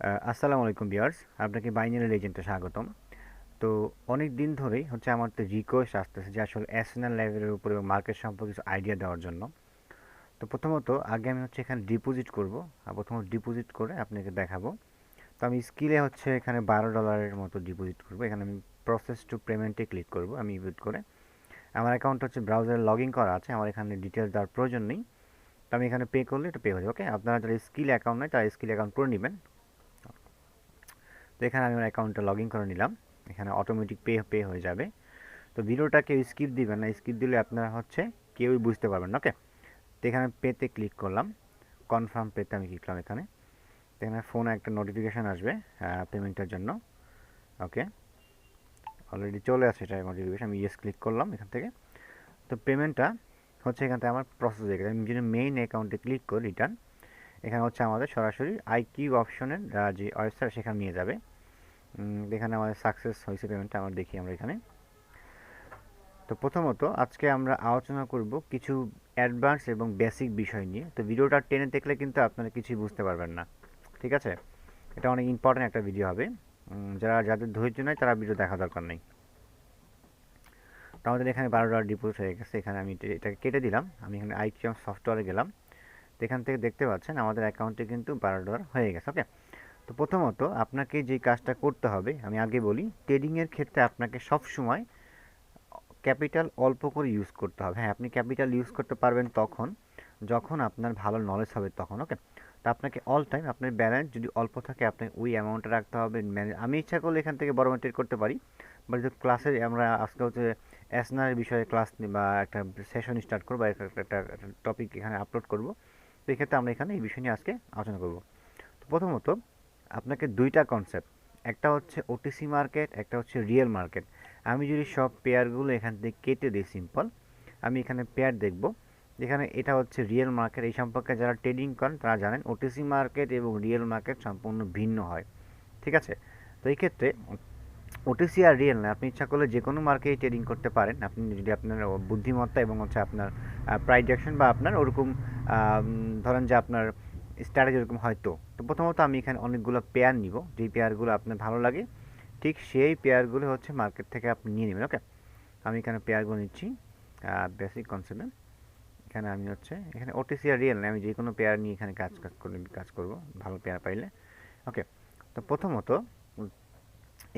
আসসালামু আলাইকুম ভিউয়ার্স, আপনাকে বাইনারি লেজেন্ডে স্বাগতম। তো অনেক দিন ধরেই হচ্ছে আমার তো রিকোয়েস্ট আসতেছে যে আসলে এসএনএল লেভেলের উপরে মার্কেট সম্পর্কে কিছু আইডিয়া দেওয়ার জন্য। তো প্রথমত আগে আমি হচ্ছে এখানে ডিপোজিট করব, আর প্রথমত ডিপোজিট করে আপনাকে দেখাবো। তো আমি স্কিলে হচ্ছে এখানে $12 মতো ডিপোজিট করব। এখানে আমি প্রসেস টু পেমেন্টে ক্লিক করব। আমি ইউজ করে আমার অ্যাকাউন্ট হচ্ছে ব্রাউজারে লগ ইন করা আছে, আমার এখানে ডিটেলস দেওয়ার প্রয়োজন নেই। তো আমি এখানে পে করলে এটা পে হয়ে যাবে। ওকে, আপনারা যারা স্কিল অ্যাকাউন্ট নেই তারা স্কিল অ্যাকাউন্ট করে নেবেন। তো এখানে আমি আমার অ্যাকাউন্টটা লগ ইন করে নিলাম। এখানে অটোমেটিক পে পে হয়ে যাবে। তো ভিডিওটা কেউ স্কিপ দিবেন না, স্কিপ দিলে আপনারা হচ্ছে কেউই বুঝতে পারবেন না। ওকে, তো এখানে পেতে ক্লিক করলাম, কনফার্ম পেতে আমি ক্লিক করলাম। এখানে তো এখানে ফোনে একটা নোটিফিকেশান আসবে পেমেন্টের জন্য। ওকে, অলরেডি চলে আসছে এটা নোটিফিকেশান, আমি ইয়েস ক্লিক করলাম এখান থেকে। তো পেমেন্টটা হচ্ছে এখান থেকে আমার প্রসেস হয়ে গেছে। আমি যদি মেইন অ্যাকাউন্টে ক্লিক করি রিটার্ন, এখানে হচ্ছে আমাদের সরাসরি আইকিউ অপশনের যে ওয়েবসাইট সেখানে নিয়ে যাবে। এখানে আমাদের সাকসেস হয়েছে পেমেন্টটা, আমরা দেখি আমরা এখানে। তো প্রথমত আজকে আমরা আলোচনা করব কিছু অ্যাডভান্স এবং বেসিক বিষয় নিয়ে। তো ভিডিওটা টেনে দেখলে কিন্তু আপনারা কিছুই বুঝতে পারবেন না, ঠিক আছে? এটা অনেক ইম্পর্ট্যান্ট একটা ভিডিও হবে। যাদের ধৈর্য নেই তারা ভিডিও দেখা দরকার নেই। তো আমাদের এখানে $12 ডিপোজিট হয়ে গেছে। এখানে আমি এটাকে কেটে দিলাম। আমি এখানে আইকিউ সফটওয়্যারে গেলাম। তো এখান থেকে দেখতে পাচ্ছেন আমাদের অ্যাকাউন্টে কিন্তু $12 হয়ে গেছে। ওকে, তো প্রথমত আপনাকে যে কাজটা করতে হবে আমি আগে বলি, ট্রেডিংয়ের ক্ষেত্রে আপনাকে সবসময় ক্যাপিটাল অল্প করে ইউজ করতে হবে। হ্যাঁ, আপনি ক্যাপিটাল ইউজ করতে পারবেন তখন যখন আপনার ভালো নলেজ হবে তখন। ওকে, তো আপনাকে অল টাইম আপনার ব্যালেন্স যদি অল্প থাকে আপনি ওই অ্যামাউন্টটা রাখতে হবে। আমি ইচ্ছা করলে এখান থেকে বড় ট্রেড করতে পারি, বাট যদি ক্লাসে আমরা আজকে হচ্ছে এসনার বিষয়ে ক্লাস বা একটা সেশন স্টার্ট করবো, একটা টপিক এখানে আপলোড করব। তো এক্ষেত্রে আমরা এখানে এই বিষয় নিয়ে আজকে আলোচনা করব। তো প্রথমত আপনাকে দুইটা কনসেপ্ট, একটা হচ্ছে ওটিসি মার্কেট, একটা হচ্ছে রিয়েল মার্কেট। আমি যদি সব পেয়ারগুলো এখান থেকে কেটে দিই সিম্পল, আমি এখানে পেয়ার দেখব। এখানে এটা হচ্ছে রিয়েল মার্কেট। এই সম্পর্কে যারা ট্রেডিং করেন তারা জানেন ওটিসি মার্কেট এবং রিয়েল মার্কেট সম্পূর্ণ ভিন্ন হয়, ঠিক আছে? তো এই ক্ষেত্রে ওটিসি আর রিয়েল না, আপনি ইচ্ছা করলে যে কোনো মার্কেটে ট্রেডিং করতে পারেন। আপনি যদি আপনার বুদ্ধিমত্তা এবং হচ্ছে আপনার প্রাইস অ্যাকশন বা আপনার ওরকম ধরেন যে আপনার স্ট্র্যাটেজি ওরকম হয়তো। তো প্রথমত আমি এখানে অনেকগুলো পেয়ার নিব, যেই পেয়ারগুলো আপনার ভালো লাগে ঠিক সেই পেয়ারগুলো হচ্ছে মার্কেট থেকে আপনি নিয়ে নেবেন। ওকে, আমি এখানে পেয়ারগুলো নিচ্ছি বেসিক কনসেপ্টে। এখানে আমি হচ্ছে এখানে ওটিসি আর রিয়েল না, আমি যে কোনো পেয়ার নিয়ে এখানে কাজ করব ভালো পেয়ার পাইলে। ওকে, তো প্রথমত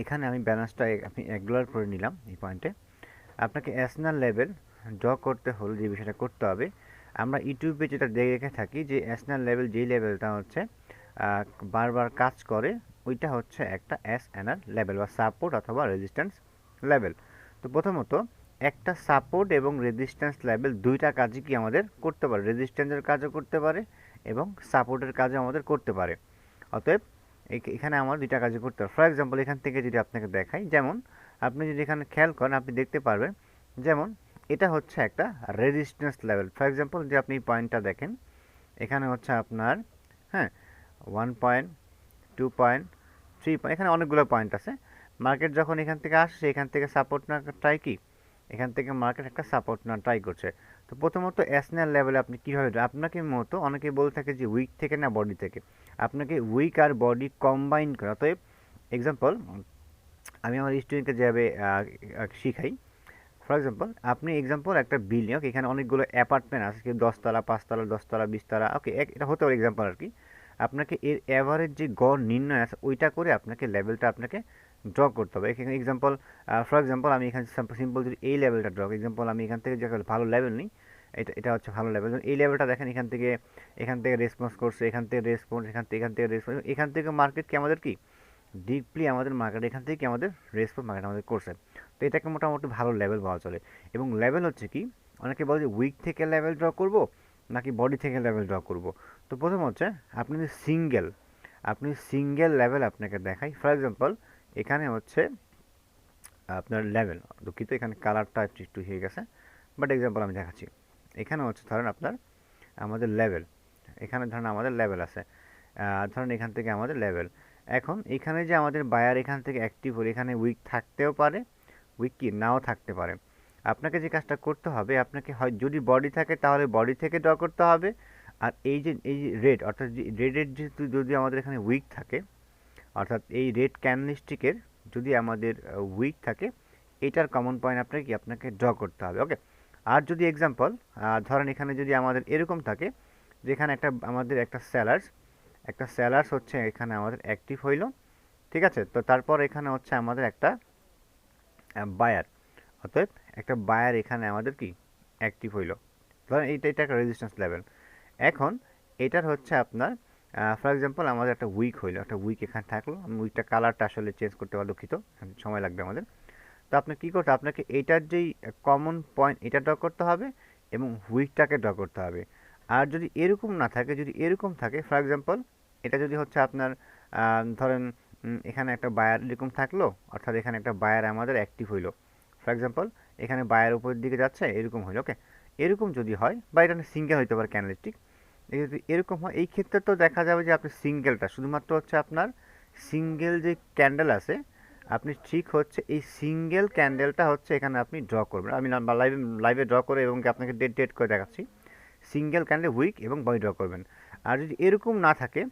এখানে আমি ব্যালেন্সটা আপনি $1 করে নিলাম এই পয়েন্টে। আপনাকে এসনাল লেভেল ড্র করতে হলে যে বিষয়টা করতে হবে, আমরা ইউটিউবে যেটা দেখে থাকি যে এসনাল লেভেল যেই লেভেলটা হচ্ছে বারবার কাজ করে, ওইটা হচ্ছে একটা এসএনএল লেভেল বা সাপোর্ট অথবা রেজিস্ট্যান্স লেভেল। তো প্রথমত একটা সাপোর্ট এবং রেজিস্ট্যান্স লেভেল দুইটা কাজই কি আমাদের করতে পারে, রেজিস্ট্যান্সের কাজও করতে পারে এবং সাপোর্টের কাজও আমাদের করতে পারে। অতএব এখানে আমার দুইটা কাজই করতে হবে। ফর এক্সাম্পল এখান থেকে যদি আপনাকে দেখাই, যেমন আপনি যদি এখানে খেয়াল করেন আপনি দেখতে পারবেন, যেমন এটা হচ্ছে একটা রেজিস্ট্যান্স লেভেল। ফর এক্সাম্পল যে আপনি পয়েন্টটা দেখেন, এখানে হচ্ছে আপনার, হ্যাঁ, 1 পয়েন্ট, 2 পয়েন্ট, 3 পয়েন্ট, এখানে অনেকগুলো পয়েন্ট আছে। মার্কেট যখন এখান থেকে আসছে এখান থেকে সাপোর্ট না ট্রাই কি, এখান থেকে মার্কেট একটা সাপোর্ট না ট্রাই করছে। তো প্রথমত এসএনএল লেভেলে আপনি কীভাবে, আপনাকে মতো অনেকে বলে থাকে যে উইক থেকে না বডি থেকে, আপনাকে উইক আর বডি কম্বাইন করে। অতএব এক্সাম্পল আমি আমার স্টুডেন্টকে যেভাবে শিখাই, ফর এক্সাম্পল আপনি এক্সাম্পল একটা বিল্ডিং, ওকে, এখানে অনেকগুলো অ্যাপার্টমেন্ট আছে, কেউ 10 তলা, 5 তলা, 10 তলা, 20 তলা, ওকে, এটা হতে পারে এক্সাম্পল আর কি। আপনাকে এর অ্যাভারেজ যে গড় নির্ণয় আছে ওইটা করে আপনাকে লেভেলটা আপনাকে ড্র করতে হবে। এখানে এক্সাম্পল, ফর এক্সাম্পল আমি এখানে সিম্পল যদি এই লেভেলটা ড্র, এক্সাম্পল আমি এখান থেকে যে ভালো লেভেল নিই, এটা হচ্ছে ভালো লেভেল। এই লেভেলটা দেখেন, এখান থেকে রেসপন্স করছে, এখান থেকে রেসপন্স, এখান থেকে রেসপন্স, এখান থেকে মার্কেট কি আমাদের কি ডিপলি আমাদের মার্কেট, এখান থেকে কি আমাদের রেসপন্স মার্কেট আমাদের করছে। তো এটাকে মোটামুটি ভালো লেভেল বলা চলে। এবং লেভেল হচ্ছে কি, অনেকে বলে যে উইক থেকে লেভেল ড্র করব নাকি বডি থেকে লেভেল ড্র করব। তো প্রথম হচ্ছে আপনি যদি সিঙ্গেল লেভেল আপনাকে দেখাই। ফর এক্সাম্পল এখানে হচ্ছে আপনার লেভেল, দুঃখিত এখানে কালারটা একটু হয়ে গেছে, বাট এক্সাম্পল আমি দেখাচ্ছি। এখানে হচ্ছে ধরেন আপনার আমাদের লেভেল, এখানে ধরেন আমাদের লেভেল আছে, ধরেন এখান থেকে আমাদের লেভেল। এখন এখানে যে আমাদের বায়ার এখান থেকে অ্যাক্টিভ হলে এখানে উইক থাকতেও পারে, উইক কি নাও থাকতে পারে। আপনাকে যে কাজটা করতে হবে, আপনাকে হয় যদি বডি থাকে তাহলে বডি থেকে ড্র করতে হবে। আর এই যে রেড, অর্থাৎ রেডের যেহেতু যদি আমাদের এখানে উইক থাকে, অর্থাৎ এই রেড ক্যান্ডেলস্টিকের যদি আমাদের উইক থাকে, এটার কমন পয়েন্ট আপনাকে ড্র করতে হবে। ওকে, আর যদি এক্সাম্পল ধরেন এখানে যদি আমাদের এরকম থাকে, যেখানে আমাদের একটা সেলার্স হচ্ছে এখানে আমাদের অ্যাক্টিভ হইল, ঠিক আছে। তো তারপর এখানে হচ্ছে আমাদের একটা বায়ার, অতএব একটা বায়ার এখানে আমাদের কি অ্যাক্টিভ হইল। ধরেন এটা একটা রেজিস্ট্যান্স লেভেল। এখন এটার হচ্ছে আপনার ফর এক্সাম্পল আমাদের একটা উইক হইলো, একটা উইক এখানে থাকলো। আমি উইকটা কালারটা আসলে চেঞ্জ করতে পারি, দুঃখিত, সময় লাগবে আমাদের। তো আপনাকে কী করতে, আপনাকে এটার যেই কমন পয়েন্ট এটা ড্র করতে হবে এবং উইকটাকে ড্র করতে হবে। আর যদি এরকম না থাকে, যদি এরকম থাকে, ফর এক্সাম্পল এটা যদি হচ্ছে আপনার ধরেন এখানে একটা বায়ার এরকম থাকলো, অর্থাৎ এখানে একটা বায়ার আমাদের অ্যাক্টিভ হইলো। ফর এক্সাম্পল এখানে বায়ার উপরের দিকে যাচ্ছে, এরকম হইলো। ওকে, এরকম যদি হয়, বা এটা সিঙ্গেল হইতে পারে ক্যান্ডেলস্টিক, যদি এরকম হয়, এই ক্ষেত্রে তো দেখা যাবে যে আপনি সিঙ্গেলটা শুধুমাত্র হচ্ছে আপনার সিঙ্গেল যে ক্যান্ডেল আছে, আপনি ঠিক হচ্ছে এই সিঙ্গেল ক্যান্ডেলটা হচ্ছে এখানে আপনি ড্র করবেন। আমি লাইভে ড্র করে এবং আপনাকে ডেট করে দেখাচ্ছি। সিঙ্গেল ক্যান্ডেল উইক এবং বডি ড্র করবেন। আর যদি এরকম না থাকে,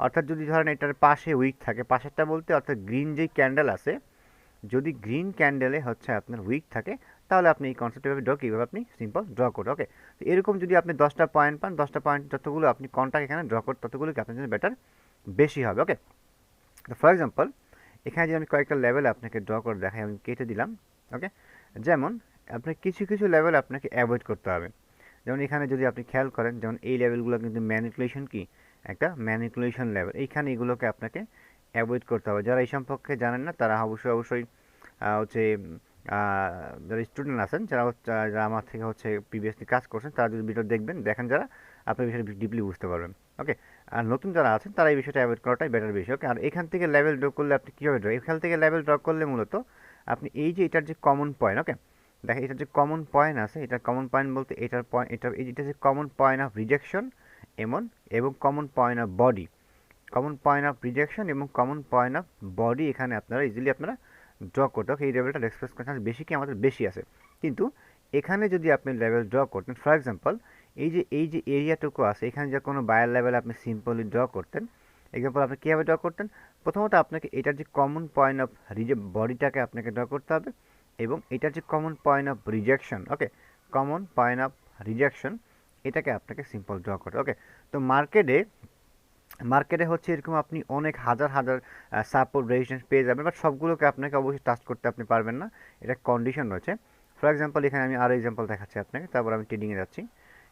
অর্থাৎ যদি ধরেন এটার পাশে উইক থাকে, পাশেরটা বলতে অর্থাৎ গ্রিন যেই ক্যান্ডেল আছে, যদি গ্রিন ক্যান্ডেলে হচ্ছে আপনার উইক থাকে, তাহলে আপনি এই কনসেপ্ট এভাবে ড্র কীভাবে আপনি সিম্পল ড্র করুন। ওকে, তো এরকম যদি আপনি 10টা পয়েন্ট পান, 10টা পয়েন্ট যতগুলো আপনি কন্টাক্ট এখানে ড্র করেন, ততগুলো আপনার জন্য বেটার বেশি হবে। ওকে, তো ফর এক্সাম্পল এখানে যদি আমি কয়েকটা লেভেল আপনাকে ড্র করে দেখাই, আমি কেটে দিলাম। ওকে, যেমন আপনি কিছু কিছু লেভেল আপনাকে অ্যাভয়েড করতে হবে। যেমন এখানে যদি আপনি খেয়াল করেন, যেমন এই লেভেলগুলো কিন্তু ম্যানিপুলেশন কি, একটা ম্যানিপুলেশন লেভেল। এইখানে এগুলোকে আপনাকে অ্যাভয়েড করতে হবে। যারা এই সম্পর্কে জানেন না, তারা অবশ্যই হচ্ছে যারা স্টুডেন্ট আছেন, যারা আমার থেকে হচ্ছে প্রিভিয়াসলি কাজ করছেন, তারা যদি ভিডিও দেখেন যারা, আপনি বিষয়টা ডিপলি বুঝতে পারবেন। ওকে, আর নতুন যারা আছেন তারা এই বিষয়টা অ্যাভয়েড করাটাই বেটার বেশি। ওকে, আর এখান থেকে লেভেল ড্র করলে আপনি কীভাবে এখান থেকে লেভেল ড্র করলে মূলত আপনি এই যে এটার যে কমন পয়েন্ট, ওকে দেখেন এটার যে কমন পয়েন্ট আছে, এটার কমন পয়েন্ট বলতে এটার পয়েন্ট, এটা যে কমন পয়েন্ট অফ রিজেকশন এবং common point of body, common point of rejection এবং কমন পয়েন্ট অফ বডি এখানে আপনারা ইজিলি ড্র করতে হবে। এই লেভেলটা এক্সপ্রেস করার চান্স বেশি কি আমাদের বেশি আছে। কিন্তু এখানে যদি আপনি লেভেল ড্র করতেন, ফর এক্সাম্পল এই যে এরিয়াটুকু আছে, এখানে যে কোনো বায়ার লেভেল আপনি সিম্পলি ড্র করতেন, এক্সাম্পল আপনি কীভাবে ড্র করতেন, প্রথমত আপনাকে এটার যে কমন পয়েন্ট অফ বডিটাকে আপনাকে ড্র করতে হবে এবং এটার যে common point of rejection, okay common point of rejection, এটাকে আপনাকে সিম্পল ড্র করতে। ওকে, তো মার্কেটে হচ্ছে এরকম আপনি অনেক হাজার হাজার সাপোর্ট রেজিস্ট্যান্স পেয়ে যাবেন, বাট সবগুলোকে আপনাকে অবশ্যই টাচ করতে আপনি পারবেন না, এটা কন্ডিশন রয়েছে। ফর এক্সাম্পল এখানে আমি আরও এক্সাম্পল দেখাচ্ছি আপনাকে, তারপর আমি ট্রেডিংয়ে যাচ্ছি।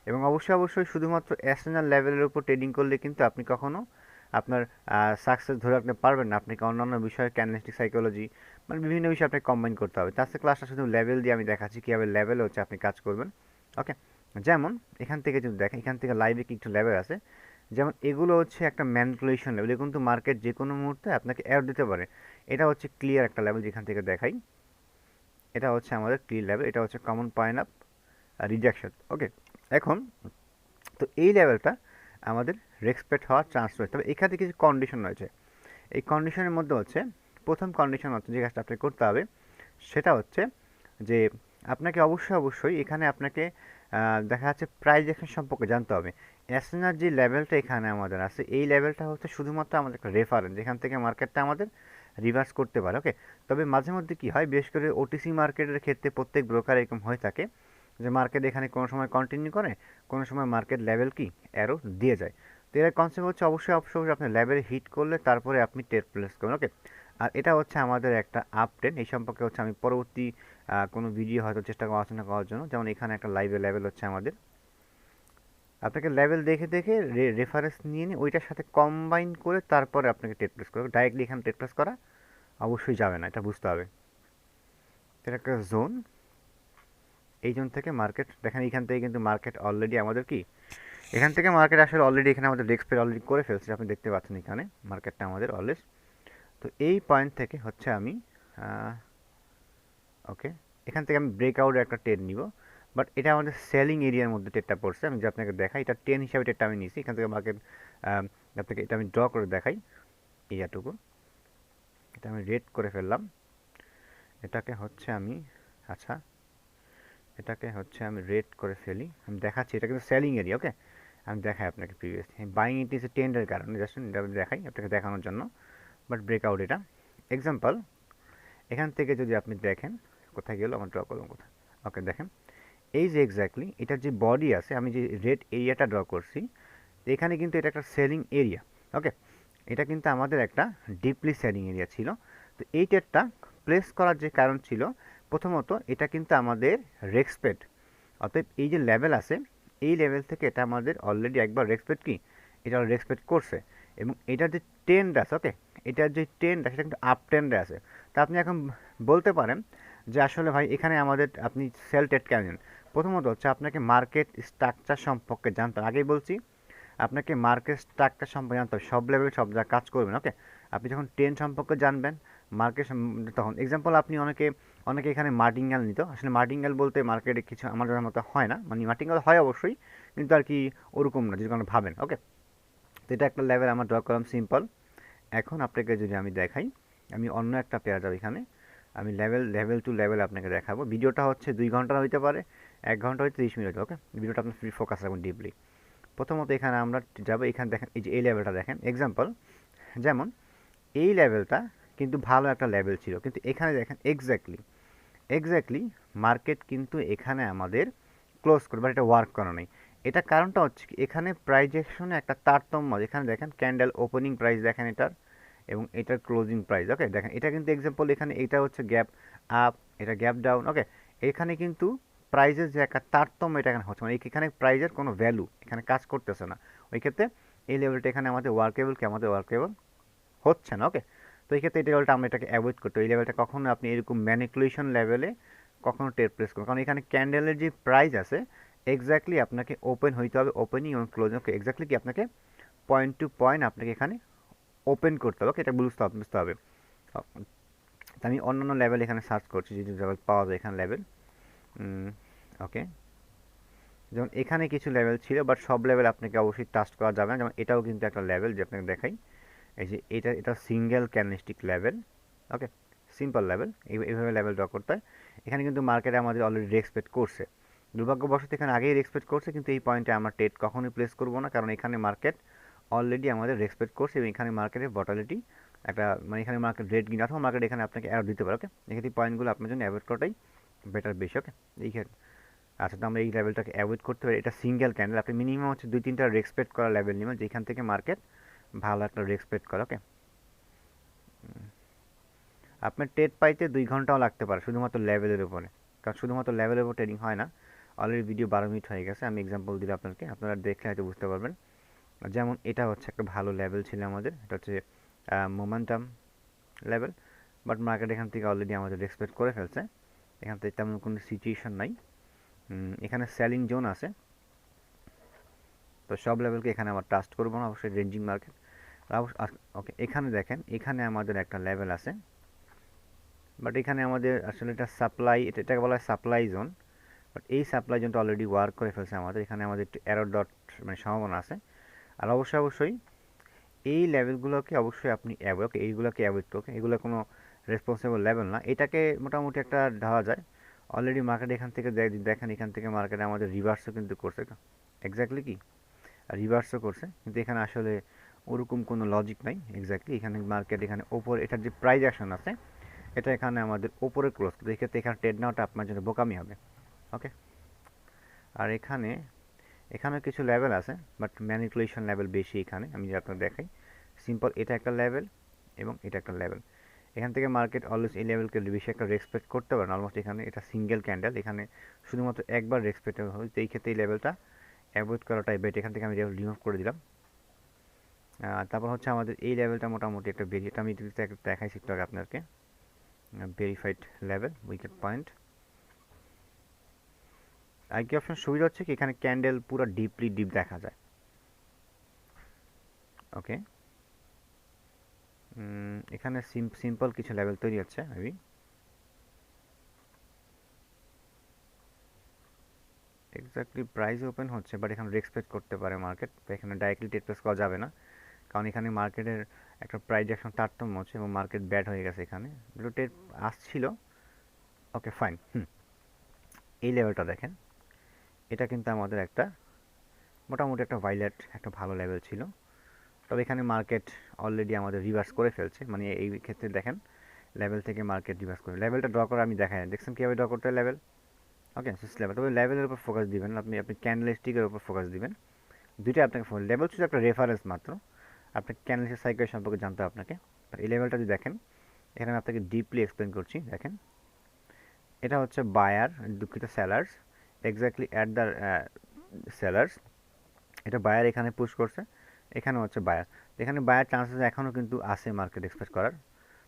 এবং অবশ্যই শুধুমাত্র এক্সটার্নাল লেভেলের উপর ট্রেডিং করলে কিন্তু আপনি কখনো আপনার সাকসেস ধরে রাখতে পারবেন না। আপনাকে অন্যান্য বিষয়ে ক্যান্ডেলস্টিক সাইকোলজি মানে বিভিন্ন বিষয় আপনাকে কম্বাইন করতে হবে। তার সাথে ক্লাসটা শুধু লেভেল দিয়ে আমি দেখাচ্ছি কীভাবে লেভেল হচ্ছে আপনি কাজ করবেন। ওকে, যেমন এখান থেকে যদি দেখেন, এখান থেকে লাইভে কিছু লেভেল আছে, যেমন এগুলো হচ্ছে একটা ম্যানিপুলেশন লেভেল, কিন্তু মার্কেট যে কোনো মুহূর্তে আপনাকে এরর দিতে পারে। এটা হচ্ছে ক্লিয়ার একটা লেভেল, যেখান থেকে দেখাই এটা হচ্ছে আমাদের ক্লিয়ার লেভেল, এটা হচ্ছে কমন পয়েন্ট অফ রিজেকশন। ওকে, এখন তো এই লেভেলটা আমাদের রেসপেক্ট হওয়ার চান্স রয়েছে, তবে এখানে কিছু কন্ডিশন রয়েছে। এই কন্ডিশনের মধ্যে হচ্ছে প্রথম কন্ডিশন হচ্ছে যে কাজটা আপনাকে করতে হবে, সেটা হচ্ছে যে আপনাকে অবশ্যই এখানে আপনাকে দেখা যাচ্ছে প্রাইস অ্যাকশন সম্পর্কে জানতে হবে। এসএনআর যে লেভেলটা এখানে আমাদের আছে, এই লেভেলটা হচ্ছে শুধুমাত্র আমাদের একটা রেফারেন্স, যেখান থেকে মার্কেটটা আমাদের রিভার্স করতে পারে। ওকে, তবে মাঝে মধ্যে কী হয়, বিশেষ করে ওটিসি মার্কেটের ক্ষেত্রে প্রত্যেক ব্রোকার এরকম হয়ে থাকে যে মার্কেট এখানে কোনো সময় কন্টিনিউ করে, কোনো সময় মার্কেট লেভেল কি অ্যারো দিয়ে যায়। তো এর কনসেপ্ট হচ্ছে অবশ্যই আপনি লেভেল হিট করলে তারপরে আপনি ট্রেড প্লেস করবেন। ওকে, আর এটা হচ্ছে আমাদের একটা আপ ট্রেন্ড, এই সম্পর্কে হচ্ছে আমি পরবর্তী কোনো ভিডিও হয়তো চেষ্টা করবো আলোচনা করার জন্য। যেমন এখানে একটা লাইভে লেভেল হচ্ছে আমাদের, আপনাকে লেভেল দেখে রেফারেন্স নিয়ে ওইটার সাথে কম্বাইন করে তারপরে আপনাকে ট্রেড প্লেস করবে। ডাইরেক্টলি এখানে ট্রেড প্লেস করা অবশ্যই যাবে না, এটা বুঝতে হবে। এটা একটা জোন, এই জোন থেকে মার্কেট দেখেন, এখান থেকে কিন্তু মার্কেট অলরেডি আমাদের কি এখান থেকে মার্কেট আসলে অলরেডি এখানে আমাদের রেক্সপেক্ট অলরেডি করে ফেলছে, আপনি দেখতে পাচ্ছেন এখানে মার্কেটটা আমাদের অলওয়েজ। তো এই পয়েন্ট থেকে হচ্ছে আমি ওকে এখান থেকে আমি ব্রেকআউটের একটা ট্রেড নিব, বাট এটা আমাদের সেলিং এরিয়ার মধ্যে ট্রেডটা পড়ছে। আমি যে আপনাকে দেখাই, এটা 10 হিসাবে ট্রেডটা আমি নিয়েছি। এখান থেকে মার্কেট আপনাকে এটা আমি ড্র করে দেখাই, এইটুকু এটা আমি রেড করে ফেললাম। এটাকে হচ্ছে আমি আচ্ছা এটাকে হচ্ছে আমি রেড করে ফেলি, আমি দেখাচ্ছি এটা কিন্তু সেলিং এরিয়া। ওকে, আমি দেখাই আপনাকে previously buying it is a টেন্ডের কারণে, জাস্ট এটা দেখাই আপনাকে দেখানোর জন্য। বাট ব্রেকআউট এটা এক্সাম্পল। এখান থেকে যদি আপনি দেখেন, কোথায় গেল আমার ড্র করলাম কোথায়, ওকে দেখেন এই যে এক্স্যাক্টলি এটার যে বডি আছে, আমি যে রেড এরিয়াটা ড্র করছি, তো এখানে কিন্তু এটা একটা সেলিং এরিয়া। ওকে, এটা কিন্তু আমাদের একটা ডিপলি সেলিং এরিয়া ছিল। তো এই টেটটা প্লেস করার যে কারণ ছিল, প্রথমত এটা কিন্তু আমাদের রেসপেক্ট, অতএব এই যে লেভেল আছে এই লেভেল থেকে এটা আমাদের অলরেডি একবার রেসপেক্ট কি, এটা রেসপেক্ট করছে। এবং এটার যে ট্রেন্ড আছে, ওকে, এটার যে ট্রেন্ড আছে সেটা কিন্তু আপ ট্রেন্ডে আছে। তা আপনি এখন বলতে পারেন যে আসলে ভাই এখানে আমাদের আপনি সেল ট্রেড কেন নেন। প্রথমত হচ্ছে আপনাকে মার্কেট স্ট্রাকচার সম্পর্কে জানতে হবে। আগেই বলছি আপনাকে মার্কেট স্ট্রাকচার সম্পর্কে জানতে হবে, সব লেভেল সব জায়গায় কাজ করবেন। ওকে, আপনি যখন ট্রেন্ড সম্পর্কে জানবেন, মার্কেট তখন এক্সাম্পল আপনি অনেকে অনেকে এখানে মার্টিঙ্গাল নিত। আসলে মার্টিঙ্গাল বলতে মার্কেটে কিছু আমার জানার মতো হয় না, মানে মার্টিঙ্গাল হয় অবশ্যই, কিন্তু আর কি ওরকম না যদি কোনো ভাবেন। ওকে, তো এটা একটা লেভেল আমরা ড্র করলাম সিম্পল। এখন আপনাকে যদি আমি দেখাই, আমি অন্য একটা পেয়ার যাব এখানে, আমি লেভেল টু লেভেল আপনাকে দেখাবো। ভিডিওটা হচ্ছে 2 ঘন্টার হইতে পারে, 1 ঘন্টা হইতে 30 মিনিট। ওকে, ভিডিওটা আপনি ফ্রি ফোকাস রাখবেন ডিপলি। প্রথমত এখানে আমরা যাবো, এখানে দেখেন এই যে এই লেভেলটা দেখেন এক্সাম্পল, যেমন এই লেভেলটা কিন্তু ভালো একটা লেভেল ছিল, কিন্তু এখানে দেখেন এক্স্যাক্টলি মার্কেট কিন্তু এখানে আমাদের ক্লোজ করবে, এটা ওয়ার্ক করা নেই। এটা কারণটা হচ্ছে কি, এখানে প্রাইজেশনে একটা তারতম্য, এখানে দেখেন ক্যান্ডেল ওপেনিং প্রাইস দেখেন এটার, এবং এটার ক্লোজিং প্রাইস। ওকে দেখেন এটা কিন্তু এক্সাম্পল, এখানে এটা হচ্ছে গ্যাপ আপ, এটা গ্যাপ ডাউন। ওকে, এখানে কিন্তু প্রাইজের যে একটা তারতম্য এটা এখানে হচ্ছে, মানে এখানে প্রাইজের কোনো ভ্যালু এখানে কাজ করতেছে না। ওই ক্ষেত্রে এই লেভেলটা এখানে আমাদের ওয়ার্কেবল হচ্ছে না। ওকে, তো এই ক্ষেত্রে এই লেভেলটা আমরা এটাকে অ্যাভয়েড করতে, এই লেভেলটা কখনো আপনি এরকম ম্যানিপুলেশন লেভেলে কখনো ট্রেড প্লেস করুন, কারণ এখানে ক্যান্ডেলের যে প্রাইস আছে এক্স্যাক্টলি আপনাকে ওপেন হইতে হবে, ওপেনিং এবং ক্লোজিং। ওকে, এক্স্যাক্টলি কি আপনাকে পয়েন্ট টু পয়েন্ট আপনাকে এখানে ওপেন করতে হবে। ওকে, এটা বুঝতে হবে। তো আমি অন্যান্য লেভেল এখানে সার্চ করছি, যে লেভেল পাওয়া যায় এখানে লেভেল। ওকে, যেমন এখানে কিছু লেভেল ছিল, বাট সব লেভেল আপনাকে অবশ্যই টাচ করা যাবে না। যেমন এটাও কিন্তু একটা লেভেল, যে আপনাকে দেখাই, এই যে এটা সিঙ্গেল ক্যান্ডেলস্টিক লেভেল। ওকে, সিম্পল লেভেল, এইভাবে লেভেল ড্র করতে হয়। এখানে কিন্তু মার্কেটে আমাদের অলরেডি রেসপেক্ট করছে, দুর্ভাগ্যবশত এখানে আগেই রেসপেক্ট করছে, কিন্তু এই পয়েন্টে আমরা ট্রেড কখনোই প্লেস করবো না, কারণ এখানে মার্কেট অলরেডি আমাদের রেসপেক্ট করছে, এবং এখানে মার্কেটের ভটালিটি একটা, মানে এখানে মার্কেট রেড গিন অথবা মার্কেট এখানে আপনাকে অ্যাড দিতে পারে। ওকে, এক্ষেত্রে পয়েন্টগুলো আপনার জন্য অ্যাভয়েড করাটাই বেটার বেশি। ওকে, এইখানে আচ্ছা, তো আমরা এই লেভেলটাকে অ্যাভয়েড করতে পারি, এটা সিঙ্গেল ক্যান্ডেল, আপনি মিনিমাম হচ্ছে 2-3টা রেসপেক্ট করা লেভেল নেবেন, যেখান থেকে মার্কেট ভালো একটা রেসপেক্ট করে। ওকে, আপনার ট্রেড পাইতে 2 ঘন্টাও লাগতে পারে শুধুমাত্র লেভেলের উপরে, কারণ শুধুমাত্র লেভেলের উপর ট্রেডিং হয় না। অলরেডি ভিডিও 12 মিনিট হয়ে গেছে, আমি এক্সাম্পল দিলে আপনাকে, আপনারা দেখলে হয়তো বুঝতে পারবেন। যেমন এটা হচ্ছে একটা ভালো লেভেল ছিল আমাদের, এটা হচ্ছে মোমেন্টাম লেভেল, বাট মার্কেট এখান থেকে অলরেডি আমাদের রেসপেক্ট করে ফেলছে, এখান থেকে তেমন কোনো সিচুয়েশন নাই। এখানে সেলিং জোন আছে, তো সব লেভেলকে এখানে আমার ট্রাস্ট করবো না, অবশ্যই রেঞ্জিং মার্কেট। ওকে, এখানে দেখেন এখানে আমাদের একটা লেভেল আছে, বাট এখানে আমাদের আসলে এটা সাপ্লাই, এটাকে বলা হয় সাপ্লাই জোন, বাট এই সাপ্লাই জোনটা অলরেডি ওয়ার্ক করে ফেলছে আমাদের, এখানে আমাদের একটু এরর ডট মানে সম্ভাবনা আছে। আর অবশ্যই এই লেভেলগুলোকে অবশ্যই আপনি ওকে এইগুলোকে অ্যাভয়েড করুন। এগুলো কোনো রেসপন্সিবল লেভেল না, এটাকে মোটামুটি একটা ধরা যায়। অলরেডি মার্কেট এখান থেকে দেখেন, এখান থেকে মার্কেটে আমাদের রিভার্সও কিন্তু করছে, এক্স্যাক্টলি কি রিভার্সও করছে, কিন্তু এখানে আসলে ওরকম কোনো লজিক নাই। এক্স্যাক্টলি এখানে মার্কেট এখানে ওপর, এটার যে প্রাইস অ্যাকশন আছে এটা এখানে আমাদের ওপরে ক্লোজ, তো এক্ষেত্রে এখানে ট্রেড নেওয়াটা আপনার জন্য বোকামি হবে। ওকে, আর এখানেও কিছু লেভেল আছে, বাট ম্যানিপুলেশন লেভেল বেশি এখানে, আমি যদি আপনাকে দেখাই সিম্পল, এটা একটা লেভেল এবং এটা একটা লেভেল, এখান থেকে মার্কেট অলওয়েজ এই লেভেলকে বেশি একটা রেসপেক্ট করতে পারে না। অলমোস্ট এখানে এটা সিঙ্গেল ক্যান্ডেল, এখানে শুধুমাত্র একবার রেসপেক্ট হবে, তো এই ক্ষেত্রে এই লেভেলটা অ্যাভয়েড করাটাই বেট, এখান থেকে আমি লেভেল রিমুভ করে দিলাম। তারপর হচ্ছে আমাদের এই লেভেলটা মোটামুটি একটা এটা আমি দেখাইছি একটু আগে আপনাকে, ভেরিফাইড লেভেল উইকেট পয়েন্ট। আর কি অপশন সুবিধা হচ্ছে কি, এখানে ক্যান্ডেল পুরো ডিপ দেখা যায়। ওকে, এখানে সিম্পল কিছু লেভেল তৈরি হচ্ছে মেবি, এক্স্যাক্টলি প্রাইস ওপেন হচ্ছে, বাট এখানে রেসপেক্ট করতে পারে মার্কেট, তো এখানে ডাইরেক্টলি ট্রেড প্লেস করা যাবে না, কারণ এখানে মার্কেটের একটা প্রাইস অ্যাকশন তারতম্য হচ্ছে এবং মার্কেট ব্যাড হয়ে গেছে, এখানে দুটো ট্রেড আসছিল। ওকে ফাইন, এই লেভেলটা দেখেন, এটা কিন্তু আমাদের একটা মোটামুটি একটা ভাইলেট একটা ভালো লেভেল ছিল, তবে এখানে মার্কেট অলরেডি আমাদের রিভার্স করে ফেলছে, মানে এই ক্ষেত্রে দেখেন লেভেল থেকে মার্কেট রিভার্স করে, লেভেলটা ড্র করে আমি দেখাই, দেখছেন কীভাবে ড্র করতে হয় লেভেল। ওকে, সিক্স লেভেল, তবে লেভেলের উপর ফোকাস দিবেন আপনি, আপনি ক্যান্ডেল স্টিকের উপর ফোকাস দিবেন। দুইটা আপনাকে ফোন, লেভেল শুধু একটা রেফারেন্স মাত্র, আপনাকে ক্যান্ডেল সাইকেল সম্পর্কে জানতে হবে আপনাকে। এই লেভেলটা যদি দেখেন, এখানে আমি আপনাকে ডিপলি এক্সপ্লেন করছি, দেখেন এটা হচ্ছে বায়ার, দুঃখিত sellers, exactly at the sellers, এটা বায়ার এখানে পুশ করছে, এখানে হচ্ছে বায়ার, এখানে বায়ার চান্সেস এখনও কিন্তু আছে মার্কেট এক্সপেক্ট করার।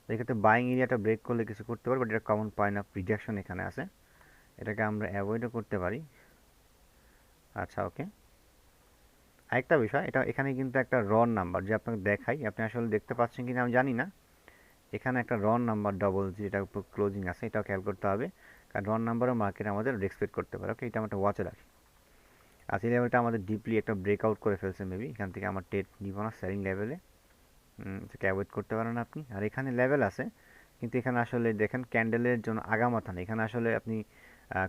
তো এক্ষেত্রে বাইং এরিয়াটা ব্রেক করলে কিছু করতে পারে, বাট এটা কমন পয়েন্ট অফ রিজেকশন এখানে আছে, এটাকে আমরা অ্যাভয়েডও করতে পারি। আচ্ছা ওকে, আরেকটা বিষয়, এটা এখানে কিন্তু একটা রন নাম্বার যে আপনাকে দেখাই, আপনি আসলে দেখতে পাচ্ছেন কিনা আমি জানি না, এখানে একটা রন নাম্বার ডবল যেটার উপর ক্লোজিং আছে, এটাও খেয়াল করতে হবে, কারণ রন নাম্বারও মার্কেট আমাদের এক্সপেক্ট করতে পারে। ওকে, এটা আমরা ওয়াচে রাখি। আর এই লেভেলটা আমাদের ডিপলি একটা ব্রেকআউট করে ফেলছে মেবি, এখান থেকে আমার ট্রেড নিব না সেলিং লেভেলে, এটাকে অ্যাভয়েড করতে পারেন আপনি। আর এখানে লেভেল আছে, কিন্তু এখানে আসলে দেখেন ক্যান্ডেলের জন্য আগামাথা নেই, এখানে আসলে আপনি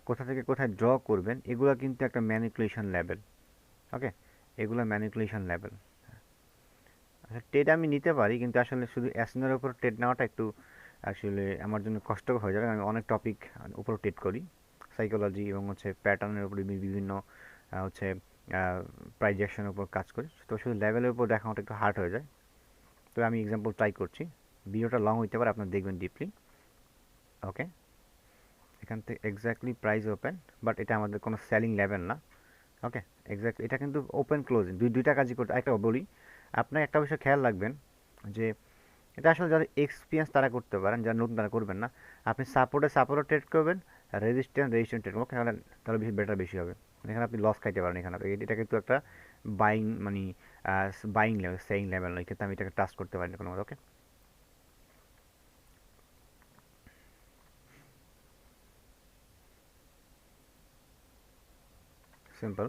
কোথা থেকে কোথায় ড্র করবেন এগুলো কিন্তু একটা ম্যানিপুলেশন লেভেল। ওকে, এগুলো ম্যানিপুলেশন লেভেল। আচ্ছা, ট্রেড আমি নিতে পারি, কিন্তু আসলে শুধু অ্যাসনের উপর ট্রেড নেওয়াটা একটু আসলে আমার জন্য কষ্টকর হয়ে যাবে, আমি অনেক টপিক উপর ট্রেড করি, সাইকোলজি এবং হচ্ছে প্যাটার্নের উপর বিভিন্ন হচ্ছে প্রাইজেকশনের উপর কাজ করি, তো শুধু লেভেলের উপর দেখানোটা একটু হার্ড হয়ে যায়। তো আমি এক্সাম্পল ট্রাই করছি, ভিডিওটা লং হইতে পারে, আপনার দেখবেন ডিপলি। ওকে, এখান থেকে এক্স্যাক্টলি প্রাইস ওপেন, বাট এটা আমাদের কোনো সেলিং লেভেল না। ওকে, এক্স্যাক্টলি এটা কিন্তু ওপেন ক্লোজিং দুইটা কাজই করতে। একটা বলি, আপনার একটা বিষয় খেয়াল রাখবেন যে এটা আসলে যারা এক্সপিরিয়েন্স তারা করতে পারেন, যারা নতুন তারা করবেন না। আপনি সাপোর্টে ট্রেড করবেন, রেজিস্ট্যান্স ট্রেড, ওকে, তাহলে বেশি বেটার বেশি হবে, এখানে আপনি লস খাইতে পারেন এখানে, এটা কিন্তু একটা বাইং মানে বাইং লেভেল, সেইং লেভেল নয়, কিন্তু আমি এটাকে ট্রাস্ট করতে পারি না কোনো মতে। ওকে, সিম্পল,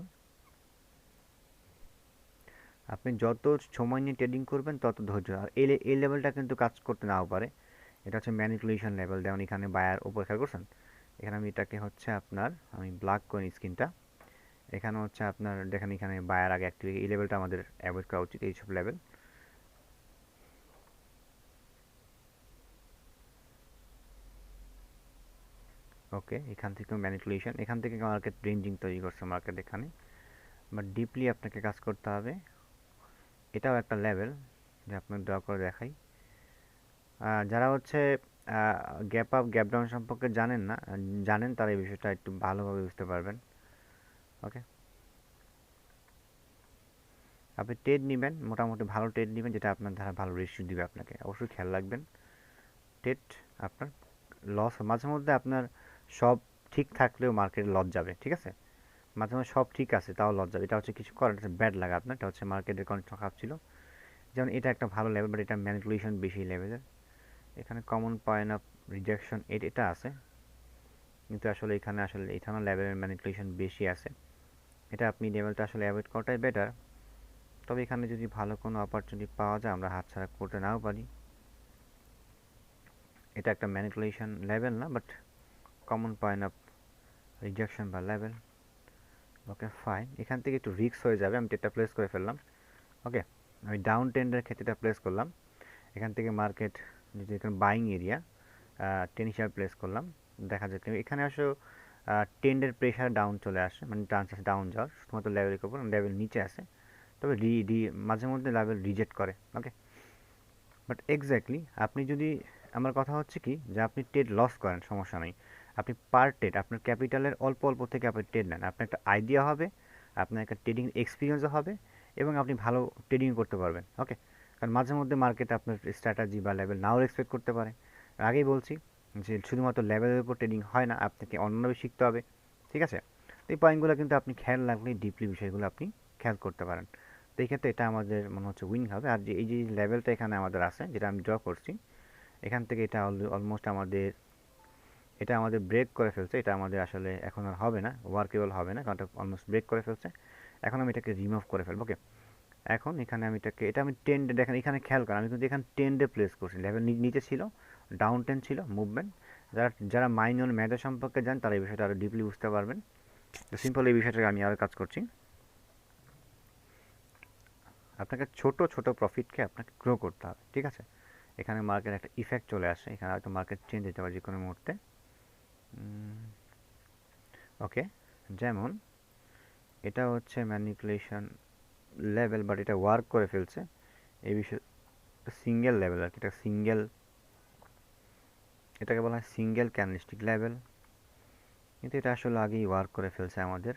আপনি যত সময় নিয়ে ট্রেডিং করবেন তত ধৈর্য, আর এই লেভেলটা কিন্তু কাজ করতে নাও পারে, এটা হচ্ছে ম্যানিপুলেশন লেভেল। যেমন এখানে বায়ার উপর খেয়াল করছেন, এখানে আমি এটাকে হচ্ছে আপনার আমি ব্ল্যাক করি স্ক্রিনটা, এখানে হচ্ছে আপনার দেখেন এখানে বায়ার আগে অ্যাক্টিভ, এই লেভেলটা আমাদের অ্যাভয়েড করা উচিত, এইসব লেভেল। ওকে, এখান থেকে ম্যানিপুলেশন, এখান থেকে মার্কেট রেঞ্জিং তৈরি করছে মার্কেট এখানে, বাট ডিপলি আপনাকে কাজ করতে হবে। এটাও একটা লেভেল যে আপনার ড্র করে দেখাই, যারা হচ্ছে গ্যাপ আপ গ্যাপ ডাউন সম্পর্কে জানেন না, জানেন তারা এই বিষয়টা একটু ভালোভাবে বুঝতে পারবেন। ওকে, আপনি ট্রেড নেবেন, মোটামুটি ভালো ট্রেড নেবেন যেটা আপনার ধারা ভালো রেশিও দিবে আপনাকে, অবশ্যই খেয়াল রাখবেন ট্রেড আপনার লস মাঝে মধ্যে আপনার সব ঠিক থাকলেও মার্কেটে লস যাবে, ঠিক আছে, মাঝে মাঝে সব ঠিক আছে তাও লস যাবে, এটা হচ্ছে কিছু করার ব্যাড লাগা আপনার, এটা হচ্ছে মার্কেটের কন্ডিশন খারাপ ছিল। যেমন এটা একটা ভালো লেভেল, বাট এটা ম্যানিপুলেশন বেশি লেভেলের, এখানে কমন পয়েন্ট অফ রিজেকশন এটা আছে, কিন্তু আসলে এখানে আসলে এখানে লেভেলের ম্যানিপুলেশন বেশি আছে, এটা আপনি লেভেলটা আসলে অ্যাভয়েড করাটাই বেটার। তবে এখানে যদি ভালো কোনো অপরচুনিটি পাওয়া যায় আমরা হাতছাড়া করতে নাও পারি, এটা একটা ম্যানিপুলেশন লেভেল না, but common point of rejection বা লেভেল। ওকে ফাইন, এখান থেকে একটু রিস্ক হয়ে যাবে, আমি এটা প্লেস করে ফেললাম। ওকে, আমি ডাউন ট্রেন্ডের ক্ষেত্রে এটা প্লেস করলাম, এখান থেকে মার্কেট যদি এখানে বাইং এরিয়া 10 হিসাবে প্লেস করলাম, দেখা যাক এখানে আসলে ট্রেন্ডের প্রেশার ডাউন চলে আসে, মানে চান্স আছে ডাউন যাওয়ার, শুধুমাত্র লেভেলের উপর, লেভেল নিচে আসে, তবে মাঝে মধ্যে লেভেল রিজেক্ট করে। ওকে, বাট এক্স্যাক্টলি আপনি যদি, আমার কথা হচ্ছে কি যে আপনি ট্রেড লস করেন সমস্যা নেই, আপনি পার ট্রেড আপনার ক্যাপিটালের অল্প অল্প থেকে আপনি ট্রেড নেন, আপনার একটা আইডিয়া হবে, আপনার একটা ট্রেডিং এক্সপিরিয়েন্সও হবে, এবং আপনি ভালো ট্রেডিং করতে পারবেন। ওকে, কারণ মাঝে মধ্যে মার্কেট আপনার স্ট্র্যাটাজি বা লেভেল নাও এক্সপেক্ট করতে পারে, আগেই বলছি যে শুধুমাত্র লেভেলের উপর ট্রেডিং হয় না, আপনাকে অন্যভাবে শিখতে হবে, ঠিক আছে। তো এই পয়েন্টগুলো কিন্তু আপনি খেয়াল রাখলে ডিপলি বিষয়গুলো আপনি খেয়াল করতে পারেন, তো এই ক্ষেত্রে এটা আমাদের মনে হচ্ছে উইন হবে। আর যে এই যে লেভেলটা এখানে আমাদের আছে যেটা আমি ড্র করছি, এখান থেকে এটা অলমোস্ট আমাদের, এটা আমাদের ব্রেক করে ফেলছে, এটা আমাদের আসলে এখন আর হবে না, ওয়ার্কেবল হবে না, কারণ এটা অলমোস্ট ব্রেক করে ফেলছে। এখন আমি এটাকে রিমুভ করে ফেলবো। ওকে, এখন এখানে আমি এটাকে, এটা আমি টেন্ডে দেখেন, এখানে খেয়াল করেন আমি কিন্তু এখানে টেন্ডে প্লেস করছি, লেভেল নিচে ছিল, ডাউন টেন ছিল মুভমেন্ট, যারা যারা মাইনর ম্যাথের সম্পর্কে জান তারা এই বিষয়টা আরও ডিপলি বুঝতে পারবেন। তো সিম্পল এই বিষয়টাকে আমি আরও কাজ করছি। আপনাকে ছোট ছোট প্রফিটকে আপনাকে গ্রো করতে হবে, ঠিক আছে? এখানে মার্কেট একটা ইফেক্ট চলে আসে, এখানে হয়তো মার্কেট চেঞ্জ হতে পারে যে কোনো মুহূর্তে। ওকে, যেমন এটা হচ্ছে ম্যানিপুলেশন লেভেল, বাট এটা ওয়ার্ক করে ফেলছে এই বিষয়ে। সিঙ্গেল লেভেল আর কি, এটা সিঙ্গেল, এটাকে বলা হয় সিঙ্গেল ক্যান্ডেলস্টিক লেভেল, কিন্তু এটা আসলে আগেই ওয়ার্ক করে ফেলছে আমাদের।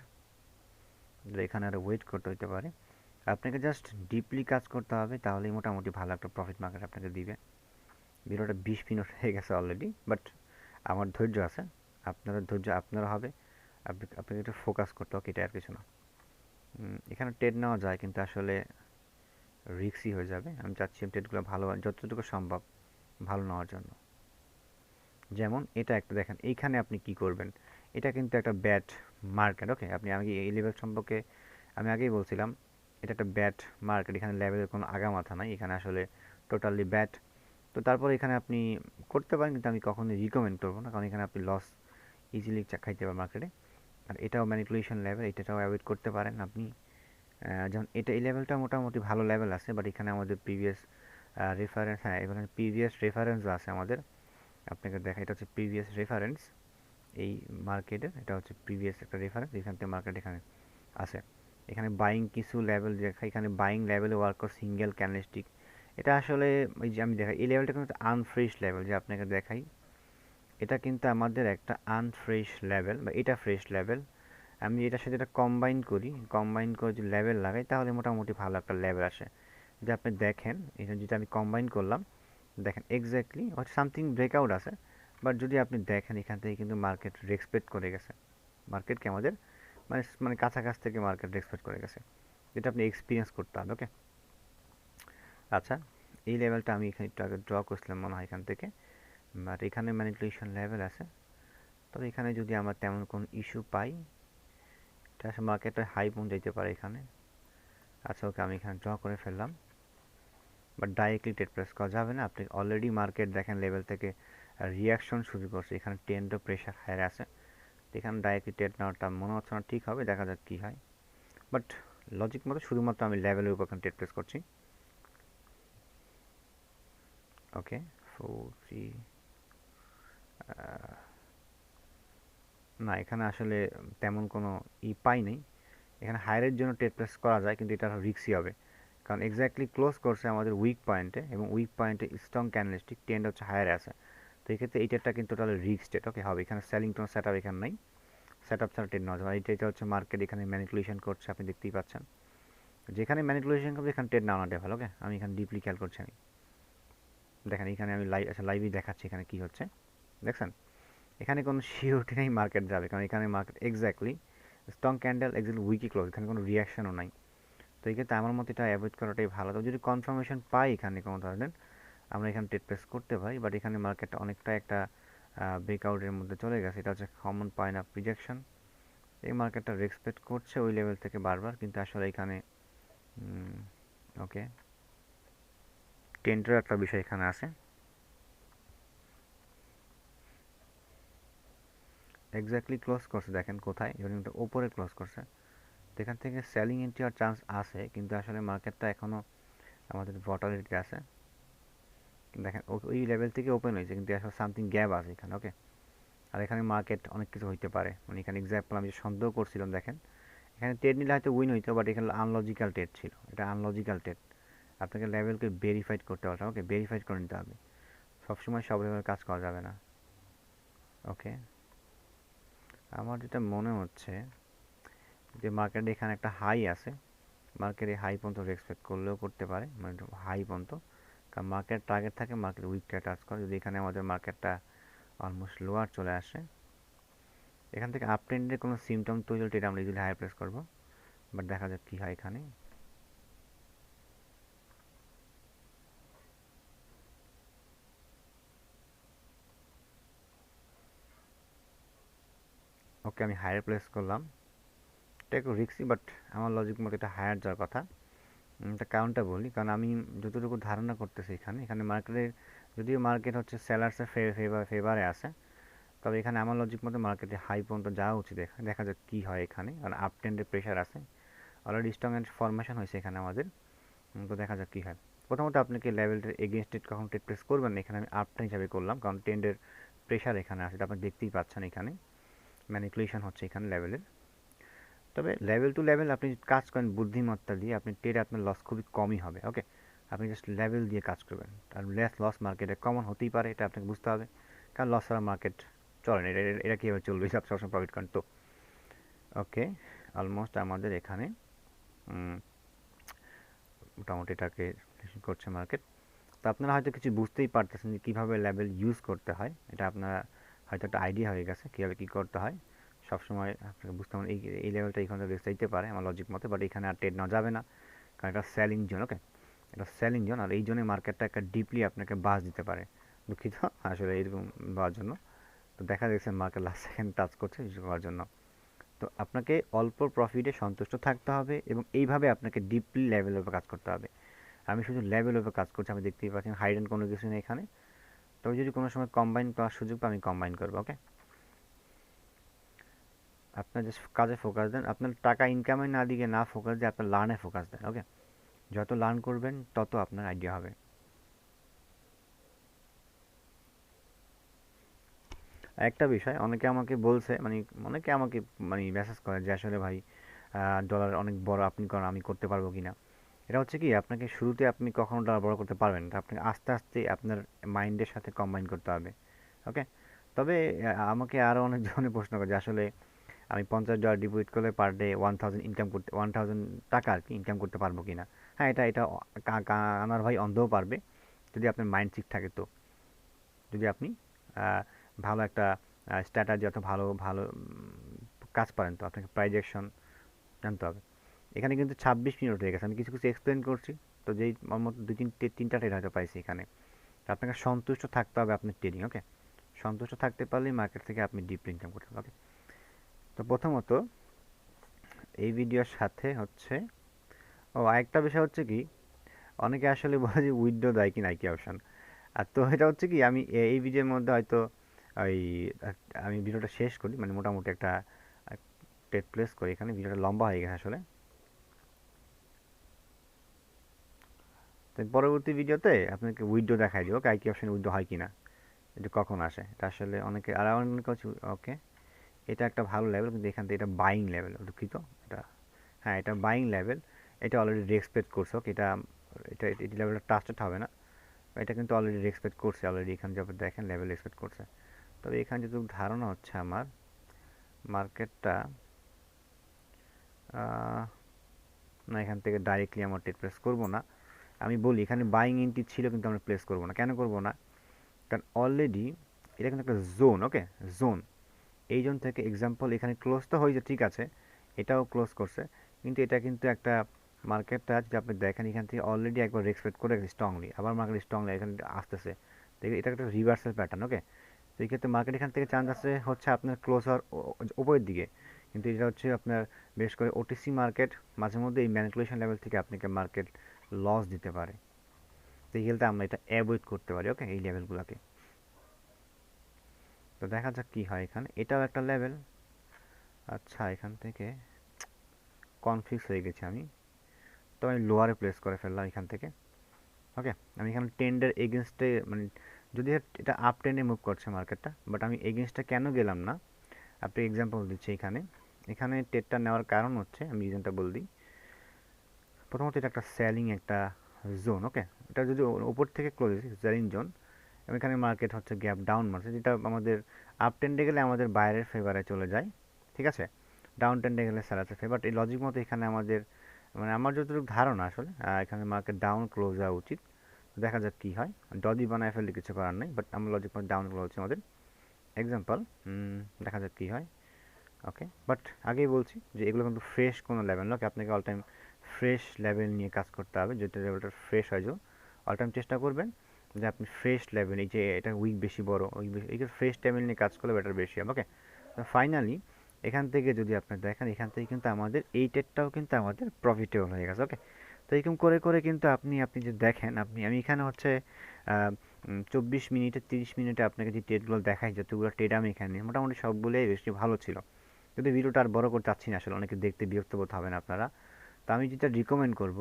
এখানে আরও ওয়েট করতে হতে পারে। আপনাকে জাস্ট ডিপলি কাজ করতে হবে, তাহলেই মোটামুটি ভালো একটা প্রফিট মার্কেট আপনাকে দিবে। ভিডিওটা 20 মিনিট হয়ে গেছে অলরেডি, বাট আমার ধৈর্য আছে, আপনারা ধৈর্য আপনারা হবে। আপনাকে একটু ফোকাস করতে হবে, এটা আর কিছু না। এখানে ট্রেড নেওয়া যায়, কিন্তু আসলে রিস্কই হয়ে যাবে। আমি চাচ্ছি ট্রেডগুলো ভালো, যতটুকু সম্ভব ভালো নেওয়ার জন্য। যেমন এটা একটা দেখেন, এইখানে আপনি কি করবেন, এটা কিন্তু একটা ব্যাড মার্কেট। ওকে, আপনি আমি এই লেভেল সম্পর্কে আমি আগেই বলছিলাম, এটা একটা ব্যাড মার্কেট, এখানে লেভেলের কোনো আগামাথা নাই, এখানে আসলে টোটালি ব্যাড। তো তারপর এখানে আপনি করতে পারেন, কিন্তু আমি কখনোই রিকমেন্ড করবো না, কারণ এখানে আপনি লস ইজিলি খাইতে পারেন মার্কেটে। আর এটাও ম্যানিপুলেশন লেভেল, এটাও অ্যাভয়েড করতে পারেন আপনি। যেমন এটা এই লেভেলটা মোটামুটি ভালো লেভেল আছে, বাট এখানে আমাদের প্রিভিয়াস রেফারেন্স, হ্যাঁ এখানে প্রিভিয়াস রেফারেন্সও আছে আমাদের। আপনাকে দেখা, এটা হচ্ছে প্রিভিয়াস রেফারেন্স এই মার্কেটের, এটা হচ্ছে প্রিভিয়াস একটা রেফারেন্স, এখান থেকে মার্কেট এখানে আছে। এখানে বাইং কিছু লেভেল দেখা, এখানে বাইং লেভেলে ওয়ার্ক করে সিঙ্গেল ক্যান্ডেলস্টিক। এটা আসলে ওই যে আমি দেখাই, এই লেভেলটা কিন্তু আনফ্রেশ লেভেল, যে আপনাকে দেখাই, এটা কিন্তু আমাদের একটা আনফ্রেশ লেভেল, বা এটা ফ্রেশ লেভেল। আমি এটার সাথে এটা কম্বাইন করে যদি লেভেল লাগাই, তাহলে মোটামুটি ভালো একটা লেভেল আসে। যে আপনি দেখেন, এটা যেটা আমি কম্বাইন করলাম, দেখেন এক্স্যাক্টলি হচ্ছে সামথিং ব্রেকআউট আছে, বাট যদি আপনি দেখেন এখান থেকে কিন্তু মার্কেট রেসপেক্ট করে গেছে, মার্কেটকে আমাদের মানে মানে কাছাকাছি থেকে মার্কেট রেসপেক্ট করে গেছে, যেটা আপনি এক্সপিরিয়েন্স করতে হবে। ওকে, আচ্ছা, এই লেভেলটা আমি এখানে একটু আগে ড্র করছিলাম মনে হয় এখান থেকে, বাট এখানে ম্যানিপুলেশন লেভেল আছে। তবে এখানে যদি আমরা তেমন কোনো ইস্যু পাই, এটা আসলে মার্কেটের হাই পর্যন্ত যেতে পারে এখানে। আচ্ছা ওকে, আমি এখানে ড্র করে ফেললাম, বাট ডাইরেক্টলি ট্রেড প্রেস করা যাবে না। আপনি অলরেডি মার্কেট দেখেন লেভেল থেকে রিয়াকশন শুরু করছে, এখানে টেন্ডও প্রেশার হায়ার আছে, এখানে ডাইরেক্টলি ট্রেড নেওয়াটা মনে হচ্ছে না ঠিক হবে, দেখা যাক কী হয়। বাট লজিক মতো শুধুমাত্র আমি লেভেলের উপর ডেট প্লেস করছি। ওকে, 4 3 না, এখানে আসলে তেমন কোনো পাই নেই। এখানে হায়ারের জন্য ট্রেড প্লেস করা যায়, কিন্তু এটা রিস্কি হবে, কারণ এক্স্যাক্টলি ক্লোজ করছে আমাদের উইক পয়েন্টে, এবং উইক পয়েন্টে স্ট্রং ক্যান্ডেলস্টিক ট্রেন্ড হচ্ছে হায়ারে আছে। তো এই ক্ষেত্রে এই ট্রেডটা কিন্তু টোটালি রিস্ক ট্রেড। ওকে, হবে এখানে সেলিং টোন সেট আপ এখানে নাই, সেট আপ ছাড়া ট্রেড নেওয়া যাবে। এটা হচ্ছে মার্কেট এখানে ম্যানিপুলেশন করছে, আপনি দেখতেই পাচ্ছেন। যেখানে ম্যানিপুলেশন করবে এখানে ট্রেড নেওয়াটা ভালো। ওকে, আমি এখানে ডিপলি খেয়াল করছি। আমি দেখেন এখানে আমি লাইভই দেখাচ্ছি এখানে কি হচ্ছে, দেখছেন? এখানে কোনো সিওরিটি নেই মার্কেট যাবে, কারণ এখানে market exactly strong candle, exactly weekly close, এখানে কোনো রিয়াকশনও নাই। তো এই ক্ষেত্রে আমার মতে এটা অ্যাভয়েড করাটাই ভালো। তো যদি কনফার্মেশন পাই এখানে কোনো ধরনের, আমরা এখানে ট্রেড প্লেস করতে পারি, বাট এখানে মার্কেটটা অনেকটা একটা ব্রেকআউটের মধ্যে চলে গেছে, এটা হচ্ছে কমন পয়েন্ট অফ রিজেকশন। এই মার্কেটটা রেসপেক্ট করছে ওই লেভেল থেকে বারবার, কিন্তু আসলে এখানে ওকে টেন্ডার একটা বিষয় এখানে আছে। এক্স্যাক্টলি ক্লোজ করছে, দেখেন কোথায়, ইভেন ওপরে ক্লোজ করছে। তো এখান থেকে সেলিং এন্ট্রি হওয়ার চান্স আছে, কিন্তু আসলে মার্কেটটা এখনও আমাদের ভলাটিলিটি আছে। দেখেন ওই লেভেল থেকে ওপেন হয়েছে, কিন্তু আসলে সামথিং গ্যাপ আছে এখানে। ওকে, আর এখানে মার্কেট অনেক কিছু হইতে পারে, মানে এখানে এক্সাম্পল আমি সন্দেহ করছিলাম, দেখেন এখানে ট্রেড নিলে হয়তো উইন হইতো, বাট এখানে আনলজিক্যাল ট্রেড ছিল, এটা আনলজিক্যাল ট্রেড। আপনাকে লেভেলকে ভেরিফাইড করতে হবে। ওকে, ভেরিফাইড করে নিতে হবে, সবসময় সব লেভেল কাজ করা যাবে না। ওকে, আমার যেটা মনে হচ্ছে যে মার্কেটে এখানে একটা হাই আছে, মার্কেট এই হাই পর্যন্ত রেসপেক্ট করলেও করতে পারে, মানে হাই পর্যন্ত, কারণ মার্কেট টার্গেট থাকে মার্কেট উইকটা টাচ করে। যদি এখানে আমাদের মার্কেটটা অলমোস্ট লোয়ার চলে আসে, এখান থেকে আপ ট্রেন্ডের কোনো সিমটম তৈরি হলে এটা আমরা ইজিলি হাই প্রেস করবো, বাট দেখা যাক কী হয় এখানে। ওকে, আমি হায়ার প্লেস করলাম, এটা একটু রিক্সি, বাট আমার লজিক মতো এটা হায়ার যাওয়ার কথা। এটা কারণটা বলি, কারণ আমি যতটুকু ধারণা করতেছি এখানে এখানে মার্কেটের, যদিও মার্কেট হচ্ছে সেলার্সের ফেভারে আছে, তবে এখানে আমার লজিক মতো মার্কেটে হাই পর্যন্ত যাওয়া উচিত। দেখা যাক কী হয় এখানে, কারণ আপ ট্রেন্ডের প্রেশার আছে, অলরেডি স্ট্রং এন্ড ফরমেশন হয়েছে এখানে আমাদের। তো দেখা যাক কী হয়। প্রথমত আপনাকে লেভেলটার এগেনস্টে কখন ট্রেড প্লেস করবেন না, এখানে আমি আপটা হিসাবে করলাম, কারণ ট্রেন্ডের প্রেশার এখানে আছে, আপনি দেখতেই পাচ্ছেন এখানে ম্যানিপুলেশন হচ্ছে এখানে লেভেলের। তবে লেভেল টু লেভেল আপনি কাজ করেন বুদ্ধিমত্তা দিয়ে, আপনি ট্রেডে আপনার লস খুবই কমই হবে। ওকে, আপনি জাস্ট লেভেল দিয়ে কাজ করবেন, আর লেস লস মার্কেটে কমন হতেই পারে, এটা আপনাকে বুঝতে হবে, কারণ লস ছাড়া মার্কেট চলে না, এটা কীভাবে চলবে, সব সবসময় প্রফিট করেন তো। ওকে, অলমোস্ট আমাদের এখানে মোটামুটি এটাকে করছে মার্কেট। তো আপনারা হয়তো কিছু বুঝতেই পারতেছেন যে কীভাবে লেভেল ইউজ করতে হয়, এটা আপনারা হয়তো একটা আইডিয়া হয়ে গেছে কীভাবে কী করতে হয়। সবসময় আপনাকে বুঝতে হবে এই লেভেলটা এখানে রেস্ট চাইতে পারে আমার লজিক মতে, বাট এখানে আর ট্রেড নেওয়া যাবে না, কারণ এটা সেলিং জোন। ওকে, এটা সেলিং জোন, আর এই জোনে মার্কেটটা একটা ডিপলি আপনাকে বাস দিতে পারে। দুঃখিত আসলে এরকম দেওয়ার জন্য। তো দেখা যাচ্ছে মার্কেট লাস্ট সেকেন্ড টাচ করছে ইস্যু করার জন্য। তো আপনাকে অল্প প্রফিটে সন্তুষ্ট থাকতে হবে এবং এইভাবে আপনাকে ডিপলি লেভেলের উপর কাজ করতে হবে। আমি শুধু লেভেলের উপর কাজ করছি, আমি দেখতেই পাচ্ছি হাইডেন কোনো কিছু নেই এখানে। তবে যদি কোনো সময় কম্বাইন করার সুযোগ পাই আমি কম্বাইন করবো। ওকে, আপনার জাস্ট কাজে ফোকাস দেন, আপনার টাকা ইনকামে না দিকে না ফোকাস দিয়ে আপনার লার্নে ফোকাস দেন। ওকে, যত লার্ন করবেন তত আপনার আইডিয়া হবে। একটা বিষয় অনেকে আমাকে বলছে, মানে অনেকে আমাকে মানে মেসেজ করে যে আসলে ভাই ডলার অনেক বড় আপনি করেন, আমি করতে পারবো কিনা। এটা হচ্ছে কি, আপনাকে শুরুতে আপনি কখনো ডলার বড় করতে পারবেন না, আপনাকে আস্তে আস্তে আপনার মাইন্ডের সাথে কম্বাইন করতে হবে। ওকে, তবে আমাকে আরও অনেকজনে প্রশ্ন করে যে আসলে আমি $50 ডিপোজিট করলে পার ডে 1000 ইনকাম করতে, 1000 টাকা আর কি ইনকাম করতে পারবো কিনা। হ্যাঁ, এটা এটা আমার ভাই অন্ধও পারবে, যদি আপনার মাইন্ড ঠিক থাকে। তো যদি আপনি ভালো একটা স্ট্র্যাটাজি অথবা ভালো ভালো কাজ পারেন, তো আপনাকে প্রাইজ অ্যাকশন জানতে হবে। এখানে কিন্তু 26 মিনিট হয়ে গেছে, আমি কিছু কিছু এক্সপ্লেন করছি। তো যেই আমার মতো তিনটা ট্রেড হয়তো পাইছি এখানে। তো আপনাকে সন্তুষ্ট থাকতে হবে আপনার ট্রেডিং। ওকে, সন্তুষ্ট থাকতে পারলেই মার্কেট থেকে আপনি ডিপ ইনকাম করতে পারবেন। ওকে, তো প্রথমত এই ভিডিওর সাথে হচ্ছে, আরেকটা বিষয় হচ্ছে কি, অনেকে আসলে বলে যে উইথড্র দেয় কি নাইকি অপশন। আর তো এটা হচ্ছে কি, আমি এই ভিডিওর মধ্যে হয়তো ওই আমি ভিডিওটা শেষ করি, মানে মোটামুটি একটা ট্রেড প্লেস করি, এখানে ভিডিওটা লম্বা হয়ে গেছে আসলে। তো পরবর্তী ভিডিওতে আপনাকে উইথড্র দেখাই দিব, আইকি অপশন উইথড্র হয় কিনা, এটা কখন আসে, এটা আসলে অনেকে আর অনেকে হচ্ছে। ওকে, এটা একটা ভালো লেভেল, কিন্তু এখান থেকে এটা বাইং লেভেল, দুঃখিত। এটা, হ্যাঁ, এটা বাইং লেভেল, এটা অলরেডি রেসপেক্ট করছে। ওকে, এটা এটা এই লেভেলটা ট্রাস্টেড হবে না, এটা কিন্তু অলরেডি রেসপেক্ট করছে, অলরেডি এখানে যখন দেখেন লেভেল রেসপেক্ট করছে। তবে এখানে যেটুকু ধারণা হচ্ছে আমার, মার্কেটটা না এখান থেকে ডাইরেক্টলি আমার ট্রেড প্লেস করবো না। আমি বলি এখানে বাইং এন্ট্রি ছিল, কিন্তু আমরা প্লেস করবো না। কেন করবো না? কারণ অলরেডি এটা কিন্তু একটা জোন। ওকে, জোন, এই জোন থেকে এক্সাম্পল এখানে ক্লোজ তো হয়েছে, ঠিক আছে, এটাও ক্লোজ করছে, কিন্তু এটা কিন্তু একটা মার্কেটটা যদি আপনি দেখেন এখান থেকে অলরেডি একবার রেসপেক্ট করে গেছে স্ট্রংলি, আবার মার্কেট স্ট্রংলি এখানে আসতেছে। এটা একটা রিভার্সাল প্যাটার্ন। ওকে, তো এই ক্ষেত্রে মার্কেট এখান থেকে চান্স আছে হচ্ছে আপনার ক্লোজ হওয়ার উপরের দিকে, কিন্তু এটা হচ্ছে আপনার বেশ করে ওটিসি মার্কেট, মাঝে মধ্যে এই ম্যানিপুলেশন লেভেল থেকে আপনাকে মার্কেট লস দিতে পারে। তো এই ক্ষেত্রে আমরা এটা অ্যাভয়েড করতে পারি। ওকে, এই লেভেলগুলোকে। তো দেখা যাক কী হয় এখানে, এটাও একটা লেভেল। আচ্ছা, এখান থেকে কনফিউজ হয়ে গেছি আমি, তো আমি লোয়ারে প্লেস করে ফেললাম এখান থেকে। ওকে, আমি এখানে ট্রেন্ডের এগেনস্টে, মানে যদি এটা আপ ট্রেন্ডে মুভ করছে মার্কেটটা, বাট আমি এগেনস্টটা কেন গেলাম না, আপনি এক্সাম্পল দিচ্ছি এখানে। এখানে ট্রেডটা নেওয়ার কারণ হচ্ছে, আমি রিজনটা বল দিই। প্রথমত এটা একটা সেলিং একটা জোন। ওকে, এটা যদি উপর থেকে ক্লোজ হয়েছে সেলিং জোন, এবং এখানে মার্কেট হচ্ছে গ্যাপ ডাউন মারছে, যেটা আমাদের আপ ট্রেন্ডে গেলে আমাদের বাইরের ফেভারে চলে যায়, ঠিক আছে, ডাউন ট্রেন্ডে গেলে সেলার্সের ফেভার। এই লজিক মতো এখানে আমাদের, মানে আমার যতটুকু ধারণা আসলে এখানে মার্কেট ডাউন ক্লোজ হওয়া উচিত। দেখা যাক কী হয়, যদি বানায় ফেললে কিছু করার নেই, বাট আমার লজিক মতো ডাউন ক্লোজ হচ্ছে আমাদের এক্সাম্পল। দেখা যাক কী হয়। ওকে, বাট আগেই বলছি যে এগুলো কিন্তু ফ্রেশ কোনো লেভেল নয়, আপনাকে অল টাইম ফ্রেশ লেভেল নিয়ে কাজ করতে হবে, যেটা লেভেলটা ফ্রেশ হয় যে অল টাইম চেষ্টা করবেন যে আপনি ফ্রেশ লেভেল, এই যে এটা উইক বেশি বড় উইক বেশি, এই ফ্রেশ লেভেল নিয়ে কাজ করলে বেটার বেশি হবে। ওকে, তো ফাইনালি এখান থেকে যদি আপনি দেখেন, এখান থেকে কিন্তু আমাদের এই ট্রেডটাও কিন্তু আমাদের প্রফিটেবল হয়ে গেছে। ওকে, তো এরকম করে করে কিন্তু আপনি আপনি যে দেখেন, আমি এখানে হচ্ছে 24 মিনিটে 30 মিনিটে আপনাকে যে ট্রেডগুলো দেখাই, যতগুলো ট্রেড আমি এখানে মোটামুটি সবগুলোই বেশি ভালো ছিল। যদি ভিডিওটা আর বড় করতে চাচ্ছি না আসলে, অনেকে দেখতে বিরক্ত বোধ হবেন আপনারা। তো আমি যেটা রিকমেন্ড করব,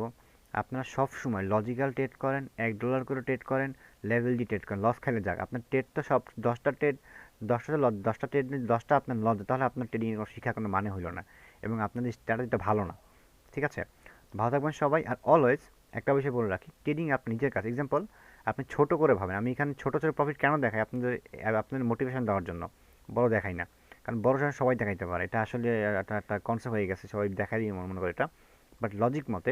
আপনারা সব সময় লজিক্যাল ট্রেড করেন, $1 করে ট্রেড করেন, লেভেল দিয়ে ট্রেড করেন, লস খাইলে যাক। আপনার ট্রেড তো সব 10টা ট্রেড, 10টা ট্রেড 10টা আপনার লস, তাহলে আপনার ট্রেডিং শিখার কোনো মানে হলো না এবং আপনাদের স্ট্র্যাটেজিটা ভালো না। ঠিক আছে? ভালো থাকবেন সবাই। আর অলওয়েজ একটা বিষয় বলে রাখি, ট্রেডিং আপনি নিজের কাছে, এক্সাম্পল আপনি ছোট করে ভাবেন। আমি এখানে ছোট ছোট প্রফিট কেন দেখাই? আপনাদের মোটিভেশন দেওয়ার জন্য, বড় দেখাই না। কারণ বড় সবাই দেখাইতে পারে, এটা আসলে একটা কনসেপ্ট হয়ে গেছে, সবাই দেখাই মনে করে এটা। বাট লজিক মতে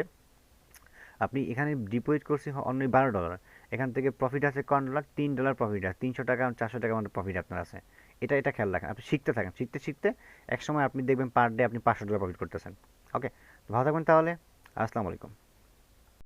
আপনি এখানে ডিপোজিট করছি অনলি $12, এখান থেকে প্রফিট আছে $1, $3 প্রফিট আছে, 300 টাকা 400 টাকা মতো প্রফিট আপনার আছে। এটা খেয়াল রাখেন, আপনি শিখতে থাকেন, শিখতে শিখতে এক সময় আপনি দেখবেন পার ডে আপনি $500 প্রফিট করতেছেন। ওকে, ভালো থাকবেন তাহলে। আসসালামু আলাইকুম।